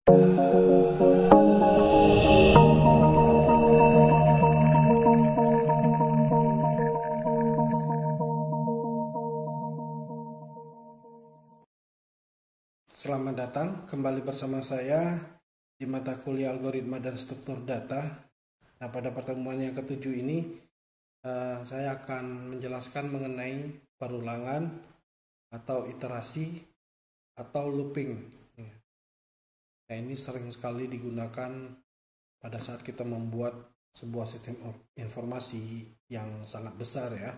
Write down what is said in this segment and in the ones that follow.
Selamat datang kembali bersama saya di mata kuliah Algoritma dan Struktur Data. Nah, pada pertemuan yang ketujuh ini saya akan menjelaskan mengenai perulangan atau iterasi atau looping. Nah, ini sering sekali digunakan pada saat kita membuat sebuah sistem informasi yang sangat besar ya.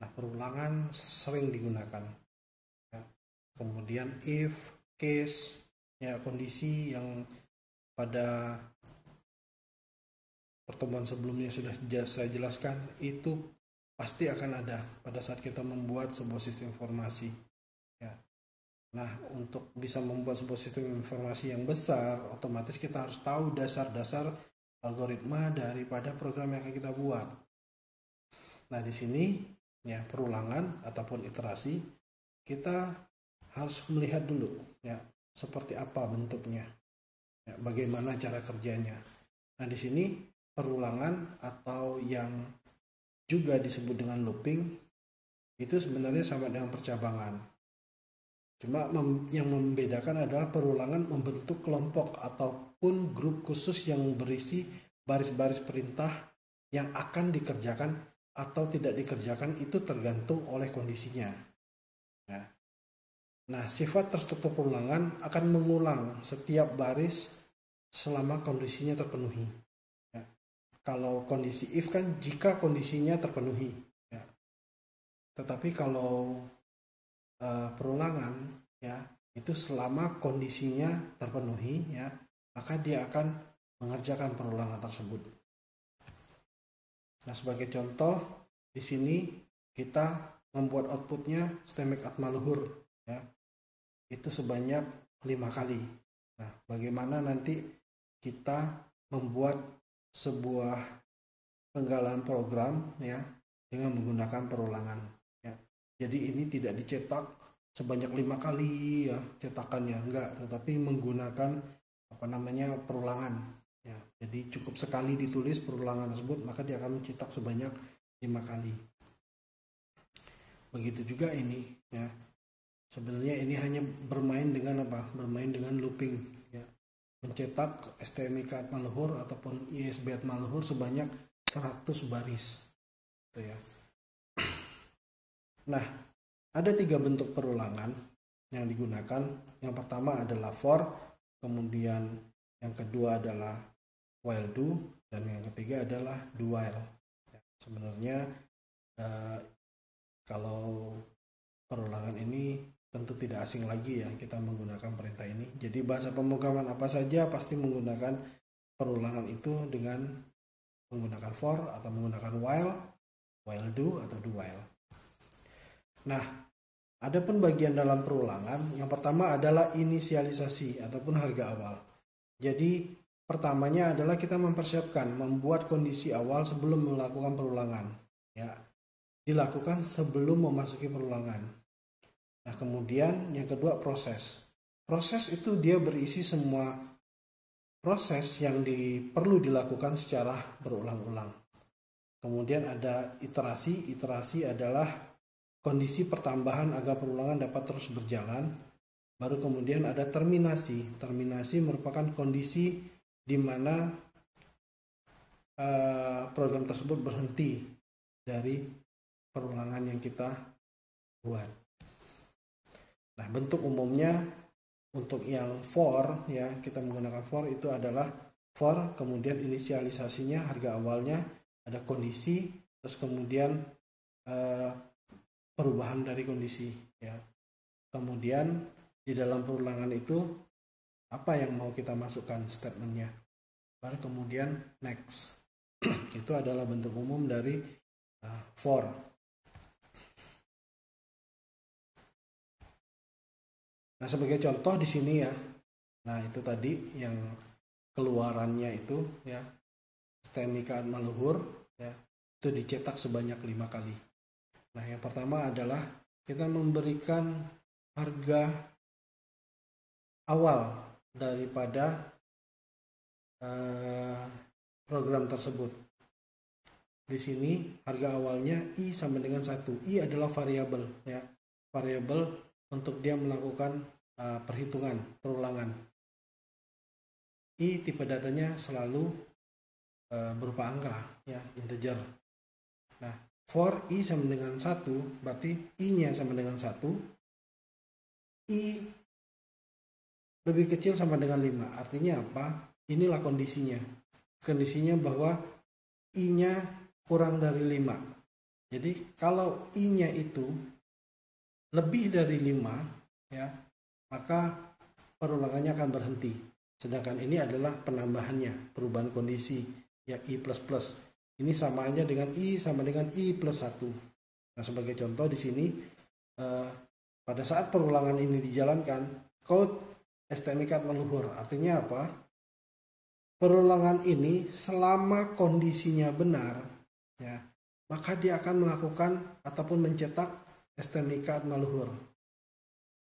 Nah, perulangan sering digunakan. Ya. Kemudian if, case, ya kondisi yang pada pertemuan sebelumnya sudah saya jelaskan itu pasti akan ada pada saat kita membuat sebuah sistem informasi. Ya. Nah, untuk bisa membuat sebuah sistem informasi yang besar, otomatis kita harus tahu dasar-dasar algoritma daripada program yang akan kita buat. Nah, di sini ya perulangan ataupun iterasi kita harus melihat dulu ya seperti apa bentuknya, ya, bagaimana cara kerjanya. Nah, di sini perulangan atau yang juga disebut dengan looping itu sebenarnya sama dengan percabangan. Cuma yang membedakan adalah perulangan membentuk kelompok ataupun grup khusus yang berisi baris-baris perintah yang akan dikerjakan atau tidak dikerjakan itu tergantung oleh kondisinya. Ya. Nah, sifat terstruktur perulangan akan mengulang setiap baris selama kondisinya terpenuhi. Ya. Kalau kondisi if kan jika kondisinya terpenuhi. Ya. Tetapi kalau perulangan ya itu selama kondisinya terpenuhi ya, maka dia akan mengerjakan perulangan tersebut. Nah, sebagai contoh di sini kita membuat outputnya STMIC atmaluhur ya. Itu sebanyak 5 kali. Nah, bagaimana nanti kita membuat sebuah penggalan program ya dengan menggunakan perulangan ya. Jadi ini tidak dicetak sebanyak 5 kali ya cetakannya, enggak, tetapi menggunakan perulangan ya. Jadi cukup sekali ditulis perulangan tersebut maka dia akan mencetak sebanyak 5 kali. Begitu juga ini ya. Sebenarnya ini hanya bermain dengan Bermain dengan looping ya. Mencetak STMIC atmaluhur ataupun ISB atmaluhur sebanyak 100 baris. Gitu ya. Nah, ada 3 bentuk perulangan yang digunakan. Yang pertama adalah for, kemudian yang kedua adalah while do, dan yang ketiga adalah do while. Ya, sebenarnya kalau perulangan ini tentu tidak asing lagi ya kita menggunakan perintah ini. Jadi bahasa pemrograman apa saja pasti menggunakan perulangan itu dengan menggunakan for atau menggunakan while do atau do while. Nah, ada pun bagian dalam perulangan. Yang pertama adalah inisialisasi ataupun harga awal. Jadi pertamanya adalah kita mempersiapkan membuat kondisi awal sebelum melakukan perulangan. Ya, dilakukan sebelum memasuki perulangan. Nah, kemudian yang kedua proses. Proses itu dia berisi semua proses yang perlu dilakukan secara berulang-ulang. Kemudian ada iterasi. Iterasi adalah kondisi pertambahan agar perulangan dapat terus berjalan. Baru kemudian ada terminasi. Terminasi merupakan kondisi di mana program tersebut berhenti dari perulangan yang kita buat. Nah, bentuk umumnya untuk yang for ya kita menggunakan for itu adalah for, kemudian inisialisasinya harga awalnya, ada kondisi, terus kemudian perubahan dari kondisi ya. Kemudian di dalam perulangan itu apa yang mau kita masukkan statementnya, baru kemudian next. Itu adalah bentuk umum dari for. Nah, sebagai contoh di sini ya. Nah, itu tadi yang keluarannya itu ya. STMIC atmaluhur ya. Itu dicetak sebanyak 5 kali. Nah, yang pertama adalah kita memberikan harga awal daripada program tersebut. Di sini harga awalnya I sama dengan 1. I adalah variabel, ya. Variabel untuk dia melakukan perhitungan, perulangan. I tipe datanya selalu berupa angka, ya, integer. Nah, for I sama dengan 1, berarti I-nya sama dengan 1. I lebih kecil sama dengan 5. Artinya apa? Inilah kondisinya. Kondisinya bahwa I-nya kurang dari 5. Jadi kalau I-nya itu lebih dari 5, ya, maka perulangannya akan berhenti. Sedangkan ini adalah penambahannya, perubahan kondisi, ya, I++. Ini sama aja dengan I sama dengan I plus 1. Nah, sebagai contoh di sini, pada saat perulangan ini dijalankan, code STMicad meluhur. Artinya apa? Perulangan ini selama kondisinya benar, ya, maka dia akan melakukan ataupun mencetak STMicad meluhur.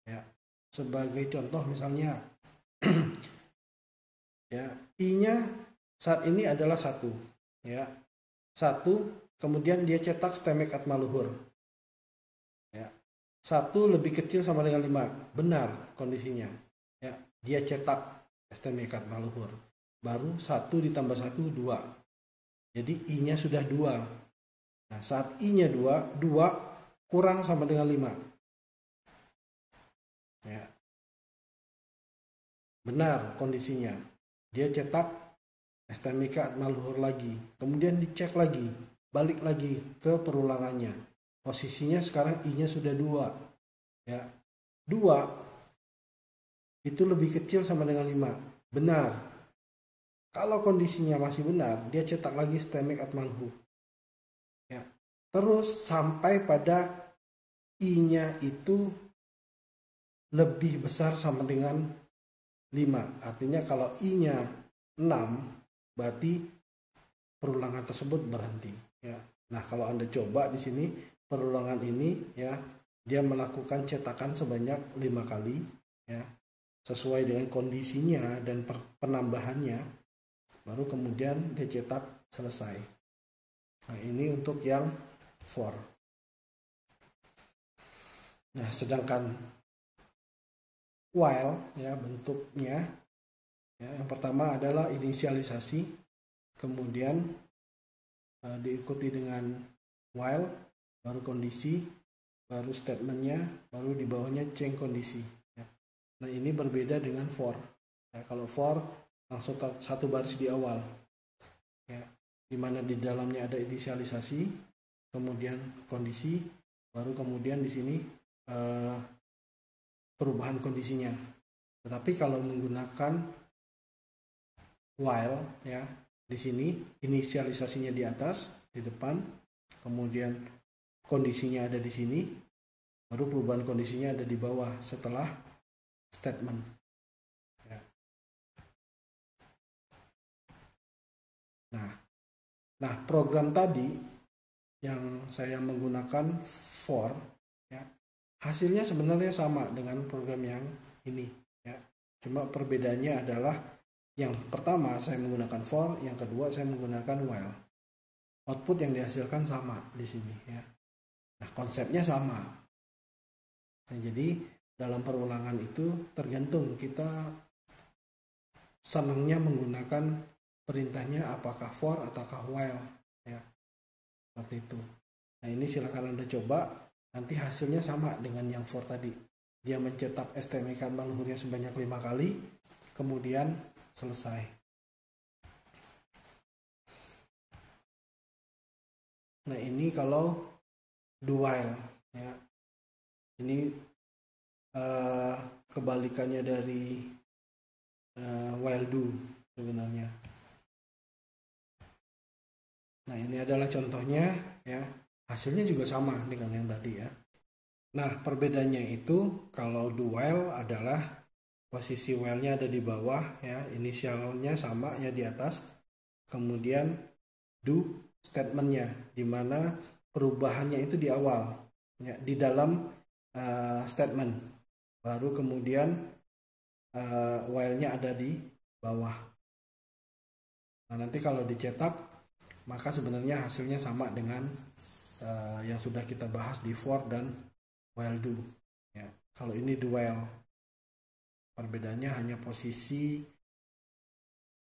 Ya, sebagai contoh misalnya, ya, I-nya saat ini adalah 1, ya. 1, kemudian dia cetak STMicad meluhur. Ya. 1 lebih kecil sama dengan 5. Benar kondisinya. Ya, dia cetak STMicad meluhur. Baru 1 ditambah 1, 2. Jadi I-nya sudah 2. Nah, saat I-nya 2, 2 kurang sama dengan 5. Ya. Benar kondisinya. Dia cetak STMicad meluhur lagi. Kemudian dicek lagi. Balik lagi ke perulangannya. Posisinya sekarang I-nya sudah 2. Ya. 2 itu lebih kecil sama dengan 5. Benar. Kalau kondisinya masih benar, dia cetak lagi STMicad meluhur. Ya. Terus sampai pada I-nya itu lebih besar sama dengan 5. Artinya kalau I-nya 6, berarti perulangan tersebut berhenti. Ya. Nah, kalau Anda coba di sini perulangan ini, ya, dia melakukan cetakan sebanyak 5 kali, ya, sesuai dengan kondisinya dan penambahannya, baru kemudian dia cetak selesai. Nah, ini untuk yang for. Nah, sedangkan while, ya, bentuknya, ya, yang pertama adalah inisialisasi, kemudian diikuti dengan while, baru kondisi, baru statementnya, baru di bawahnya change kondisi. Ya. Nah, ini berbeda dengan for. Ya, kalau for langsung satu baris di awal, ya, di mana di dalamnya ada inisialisasi, kemudian kondisi, baru kemudian di sini perubahan kondisinya. Tetapi kalau menggunakan while, ya, di sini inisialisasinya di atas, di depan, kemudian kondisinya ada di sini, baru perubahan kondisinya ada di bawah setelah statement. Ya. Nah, program tadi yang saya menggunakan for, ya, hasilnya sebenarnya sama dengan program yang ini, ya. Cuma perbedaannya adalah yang pertama saya menggunakan for, yang kedua saya menggunakan while. Output yang dihasilkan sama di sini, ya. Nah, konsepnya sama. Nah, jadi dalam perulangan itu tergantung kita senangnya menggunakan perintahnya apakah for ataukah while, ya, seperti itu. Nah, ini silakan Anda coba, nanti hasilnya sama dengan yang for tadi. Dia mencetak STMicad meluhurnya sebanyak 5 kali, kemudian selesai. Nah, ini kalau do while, ya. Ini kebalikannya dari while do sebenarnya. Nah, ini adalah contohnya, ya. Hasilnya juga sama dengan yang tadi, ya. Nah, perbedaannya itu kalau do while adalah posisi while-nya ada di bawah, ya, inisialnya sama, ya, di atas. Kemudian do statement-nya, di mana perubahannya itu di awal, ya, di dalam statement. Baru kemudian while-nya ada di bawah. Nah, nanti kalau dicetak maka sebenarnya hasilnya sama dengan yang sudah kita bahas di for dan while do. Ya, kalau ini do while, perbedaannya hanya posisi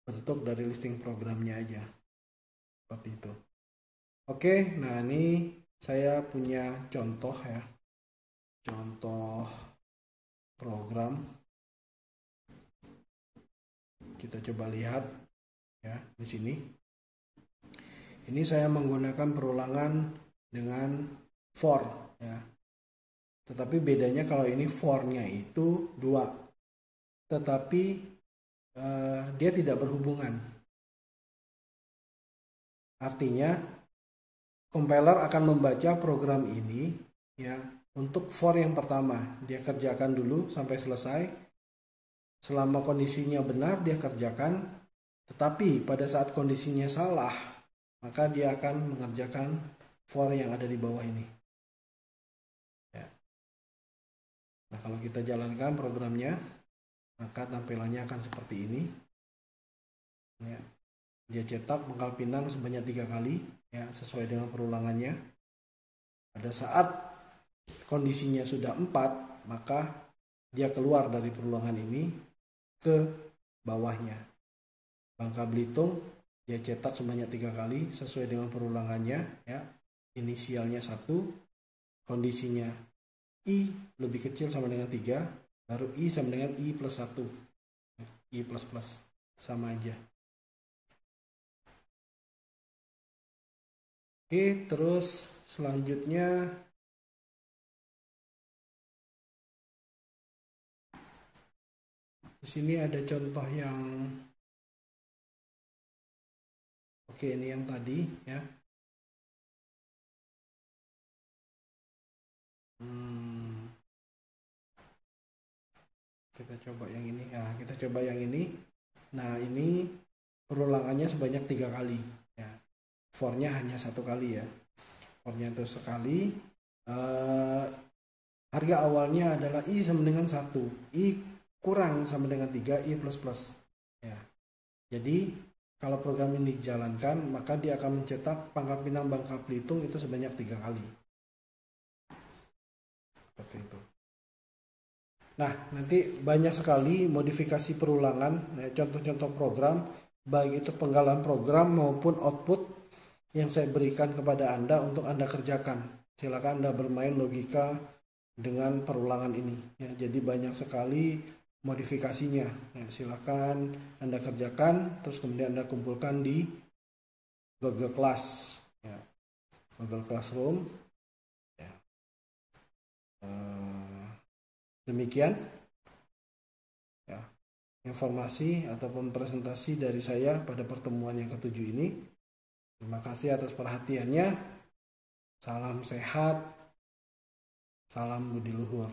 bentuk dari listing programnya aja, seperti itu. Oke, nah ini saya punya contoh ya, contoh program. Kita coba lihat ya di sini. Ini saya menggunakan perulangan dengan for ya. Tetapi bedanya kalau ini for-nya itu 2. Tetapi dia tidak berhubungan. Artinya compiler akan membaca program ini ya untuk for yang pertama. Dia kerjakan dulu sampai selesai. Selama kondisinya benar dia kerjakan, tetapi pada saat kondisinya salah, maka dia akan mengerjakan for yang ada di bawah ini. Ya. Nah, kalau kita jalankan programnya, maka tampilannya akan seperti ini. Ya. Dia cetak pangkal pinang sebanyak 3 kali, ya, sesuai dengan perulangannya. Pada saat kondisinya sudah 4, maka dia keluar dari perulangan ini ke bawahnya. Bangka Belitung dia cetak sebanyak 3 kali sesuai dengan perulangannya ya. Inisialnya 1, kondisinya I lebih kecil sama dengan 3, baru I sama dengan I plus 1. I plus plus sama aja. Oke, terus selanjutnya di sini ada contoh yang ini yang tadi ya. Kita coba yang ini. Nah, kita coba yang ini. Nah, ini perulangannya sebanyak 3 kali ya. For-nya hanya 1 kali ya. For-nya itu sekali. Harga awalnya adalah I sama dengan 1. I kurang sama dengan 3, I plus plus ya. Jadi kalau program ini dijalankan, maka dia akan mencetak pangkal pinang Bangka Belitung itu sebanyak 3 kali. Seperti itu. Nah, nanti banyak sekali modifikasi perulangan, contoh-contoh program, baik itu penggalan program maupun output yang saya berikan kepada Anda untuk Anda kerjakan. Silakan Anda bermain logika dengan perulangan ini. Ya, jadi banyak sekali modifikasinya. Ya, silakan Anda kerjakan, terus kemudian Anda kumpulkan di Google Class, ya. Google Classroom. Ya. Demikian ya, informasi ataupun presentasi dari saya pada pertemuan yang ke-7 ini. Terima kasih atas perhatiannya. Salam sehat, salam budi luhur.